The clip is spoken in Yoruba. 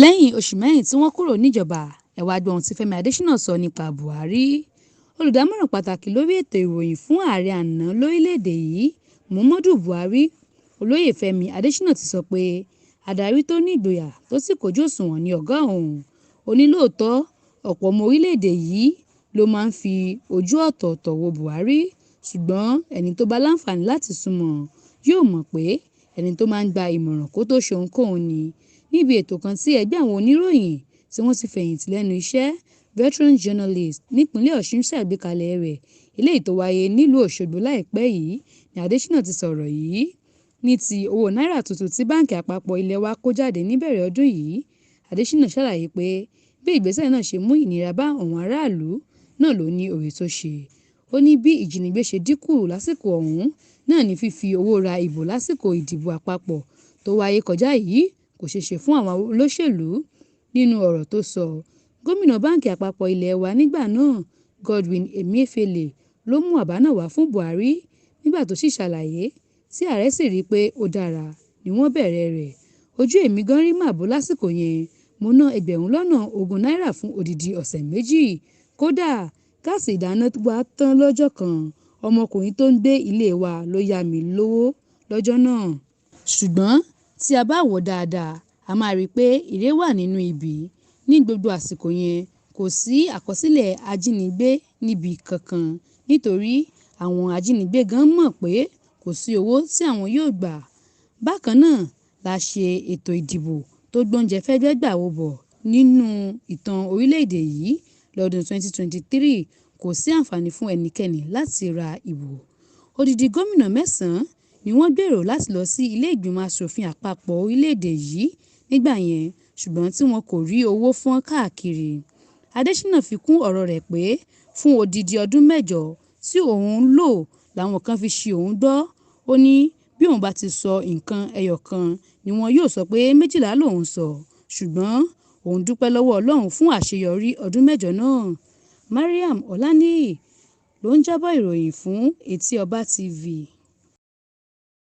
Lẹ́yìn oṣù mẹ́rin tí wọ́n kúrò níjọba, ẹ wá gbọ́ ohun tí Fẹmi Adeṣina sọ nípa Buhari. Olùdámọ̀ràn pàtàkì lórí ètò ìròyìn fún ààrẹ àná lórílẹ̀‐èdè yìí, Muhammadu Buhari, olóyè Fẹmi Adeṣina ti sọ pé adarí tó ní ìgboyà tó sì kójú òṣùwọ̀n ni ọ̀gá òun. Ó ní lóòótọ́ ọ̀pọ̀ ọmọ orílẹ̀‐èdè yìí ló máa ń fi ojú ọ̀tọ̀ọ̀tọ̀ wo Buhari, ṣùgbọ́n ẹni tó bá láǹfààní láti súnmọ́ yóò mọ̀ pé ẹni tó máa ń gba ìmọ̀ràn kó tó ṣe ohunkóhun ni. Níbi ètò kan tí ẹgbẹ́ àwọn oníròyìn tí wọ́n ti fẹ̀yìntì lẹ́nu iṣẹ́ veteran journalist nípínlẹ̀ Ọ̀ṣun ṣàgbékalẹ̀ rẹ̀, eléyìí tó wáyé nílùú Òṣogbo láìpẹ́ yìí, ni Adeṣina ti sọ̀rọ̀ yìí. Ní ti owó náírà tuntun tí báǹkì àpapọ̀ ilé wa kó jáde níbẹ̀rẹ̀ ọdún yìí, Adeṣina ṣàlàyé pé bí ìgbésẹ̀ náà ṣe mú ìnira bá àwọn aráàlú náà ló ní oore tó ṣe. Ó ní bí ìjínigbé ṣe dínkù lásìkò ọ̀hún náà ní fífi owó ra ìbò lásìkò ìdìbò àpapọ̀ tó wáyé kọjá yìí kò ṣeé ṣe fún àwọn olóṣèlú. Nínú ọ̀rọ̀ tó sọ, gómìnà báǹkì àpapọ̀ ilé wa nígbà náà Godwin Emefiele ló mú àbá náà wá fún Buhari. Nígbà tó sì ṣàlàyé tí ààrẹ sì rí i pé ó dára ni wọ́n bẹ̀rẹ̀ rẹ̀. Ojú èmi gan rí màbo lásìkò yẹn, mo ná ẹgbẹ̀rún lọ́nà 20 náírà fún odidi ọ̀sẹ̀ méjì. Kódà gáàsì ìdáná wa tán lọ́jọ́ kan, ọmọkùnrin tó ń gbé ilé wa ló yá mi lówó lọ́jọ́ náà. Ṣùgbọ́n tí a bá wò dáadáa, a máa rí i pé ire wà nínú ibi. Ní gbogbo àsìkò yẹn kò sí àkọsílẹ̀ ajínigbé níbi kankan nítorí àwọn ajínigbé gan mọ̀ pé kò sí owó tí àwọn yóò gbà. Bákan náà la ṣe ètò ìdìbò tó gbóúnjẹ fẹ́gbẹ́ gbà wò bọ̀ nínú ìtàn orílẹ̀-èdè yìí. Lọ́dún 2023 kò sí àǹfààní fún ẹnikẹ́ni láti ra ìbò. Odidi gómìnà 9 ni wọ́n gbèrò láti lọ sí ilé ìgbìmọ̀ aṣòfin àpapọ̀ orílẹ̀-èdè yìí nígbà yẹn, ṣùgbọ́n tí wọn kò rí owó fọ́n káàkiri. Adeṣina fi kún ọ̀rọ̀ rẹ̀ pé fún odidi ọdún 8 tí òun ń lò làwọn kan fi ṣi òun gbọ́. Ó ní bí òun bá ti sọ nǹkan ẹyọ kan ni wọn yóò sọ pé 12 lòun sọ, ṣùgbọ́n òun dúpẹ́ lọ́wọ́ Ọlọ́run fún àṣeyọrí ọdún 8 náà. Mariam Ọláníyì ló ń jábọ̀ ìròyìn fún Etí Ọba TV.